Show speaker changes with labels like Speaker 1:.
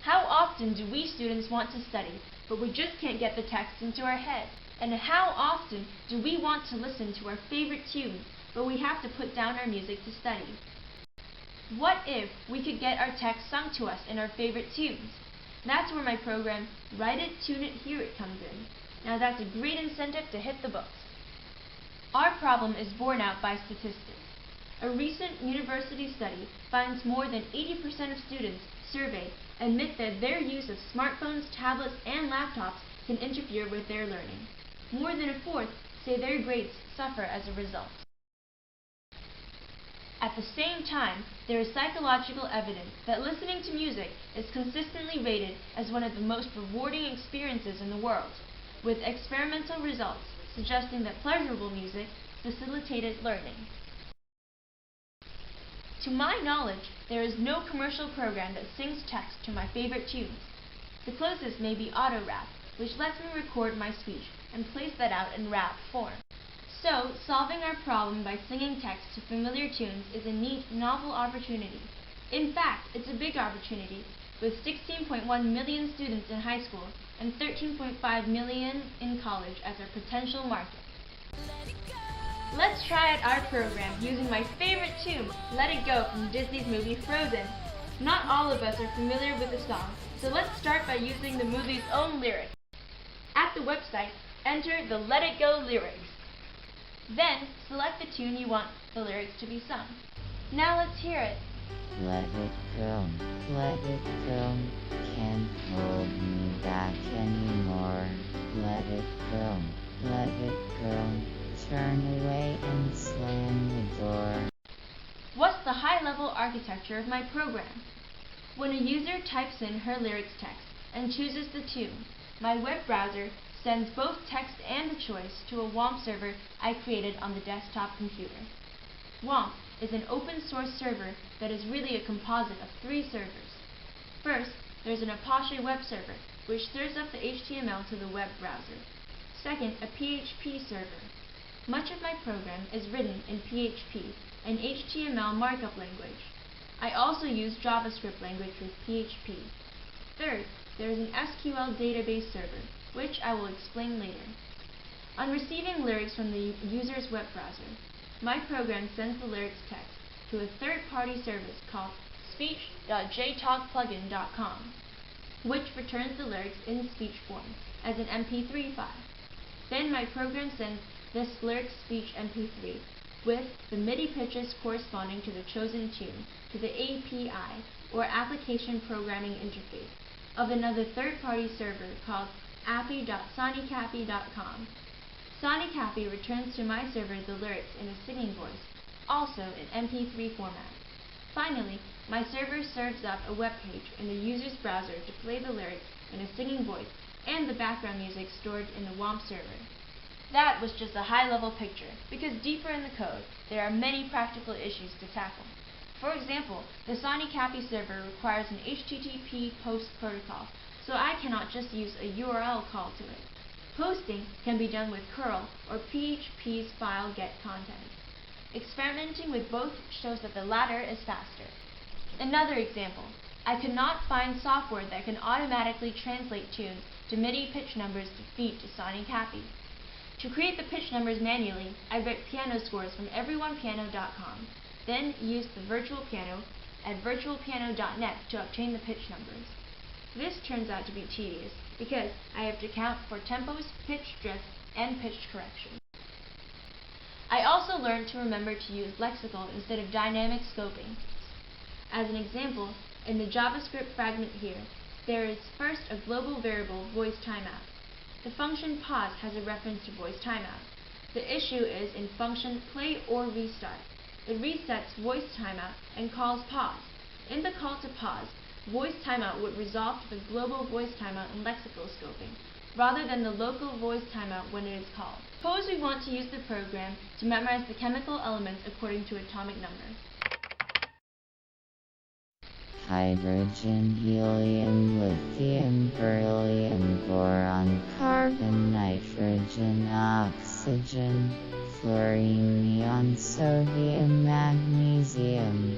Speaker 1: How often do we students want to study, but we just can't get the text into our head? And how often do we want to listen to our favorite tunes, but we have to put down our music to study? What if we could get our text sung to us in our favorite tunes? That's where my program, Write It, Tune It, Hear It comes in. Now that's a great incentive to hit the books. Our problem is borne out by statistics. A recent university study finds more than 80% of students surveyed admit that their use of smartphones, tablets, and laptops can interfere with their learning. More than a fourth say their grades suffer as a result. At the same time, there is psychological evidence that listening to music is consistently rated as one of the most rewarding experiences in the world, with experimental results suggesting that pleasurable music facilitated learning. To my knowledge, there is no commercial program that sings text to my favorite tunes. The closest may be auto-rap, which lets me record my speech and place that out in rap form. So, solving our problem by singing text to familiar tunes is a neat, novel opportunity. In fact, it's a big opportunity, with 16.1 million students in high school and 13.5 million in college as our potential market. Let's try out our program using my favorite tune, Let It Go from Disney's movie Frozen. Not all of us are familiar with the song, so let's start by using the movie's own lyrics. At the website, enter the Let It Go lyrics. Then, select the tune you want the lyrics to be sung. Now let's hear it.
Speaker 2: Let it go, can't hold me back anymore. Let it go, turn away and slam the door.
Speaker 1: What's the high-level architecture of my program? When a user types in her lyrics text and chooses the tune, my web browser sends both text and the choice to a WOMP server I created on the desktop computer. WOMP is an open-source server that is really a composite of 3 servers. First, there's an Apache web server, which stirs up the HTML to the web browser. Second, a PHP server. Much of my program is written in PHP, an HTML markup language. I also use JavaScript language with PHP. Third, there is an SQL database server, which I will explain later. On receiving lyrics from the user's web browser, my program sends the lyrics text to a third-party service called speech.jtalkplugin.com, which returns the lyrics in speech form as an MP3 file. Then my program sends this lyrics speech MP3 with the MIDI pitches corresponding to the chosen tune to the API, or Application Programming Interface, of another third-party server called appy.sonicappy.com. Sonicappy returns to my server the lyrics in a singing voice, also in MP3 format. Finally, my server serves up a web page in the user's browser to play the lyrics in a singing voice and the background music stored in the WOMP server. That was just a high-level picture, because deeper in the code, there are many practical issues to tackle. For example, the Sonicappy server requires an HTTP post protocol, so I cannot just use a URL call to it. Posting can be done with curl or PHP's file get content. Experimenting with both shows that the latter is faster. Another example, I could not find software that can automatically translate tunes to MIDI pitch numbers to feed to Sonicappy. To create the pitch numbers manually, I ripped piano scores from everyonepiano.com, then used the virtual piano at virtualpiano.net to obtain the pitch numbers. This turns out to be tedious because I have to account for tempos, pitch drift, and pitch correction. I also learned to remember to use lexical instead of dynamic scoping. As an example, in the JavaScript fragment here, there is first a global variable voice timeout. The function pause has a reference to voice timeout. The issue is in function play or restart. It resets voice timeout and calls pause. In the call to pause, voice timeout would resolve to the global voice timeout in lexical scoping, rather than the local voice timeout when it is called. Suppose we want to use the program to memorize the chemical elements according to atomic number.
Speaker 2: Hydrogen, helium, lithium, beryllium, boron, carbon, nitrogen, oxygen, fluorine, neon, sodium, magnesium.